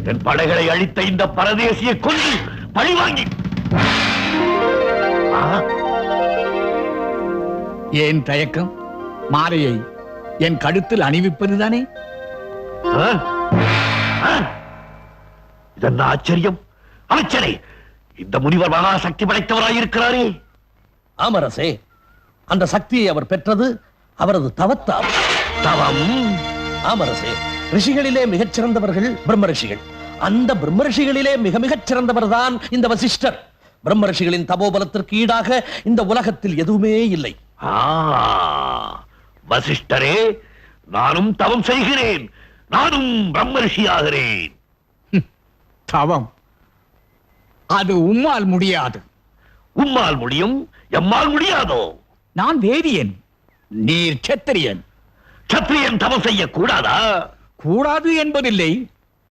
என் படைகளை அழித்த இந்த பரதேசியை கொண்டு பழி வாங்கி ஏன் தயக்கம்? மாலையை என் கழுத்தில் அணிவிப்பதுதானே. இதென்ன ஆச்சரியம்! அமைச்சரே, இந்த முனிவர் மகா சக்தி படைத்தவராயிருக்கிறாரே. ஆமரசே, அந்த சக்தியை அவர் பெற்றது அவரது தவத்தால். தவம்? ஆமரசே, ரிஷிகளிலே மிகச் சிறந்தவர்கள் பிரம்ம ரிஷிகள். அந்த பிரம்ம ரிஷிகளிலே மிக மிகச் சிறந்தவர் தான் இந்த வசிஷ்டர். பிரம்ம ரிஷிகளின் தபோபலத்திற்கு ஈடாக இந்த உலகத்தில் எதுவுமே இல்லை. வசிஷ்டரே, நானும் தவம் செய்கிறேன். நானும் பிரம்ம ரிஷியாகிறேன். தவம் அது உம்மால் முடியாது. உம்மால் முடியும், எம்மால் முடியாதோ? நான் வேதியன், நீர் சத்திரியன். சத்திரியன் தவம் செய்ய கூடாதா? கூடாது என்பதில்லை,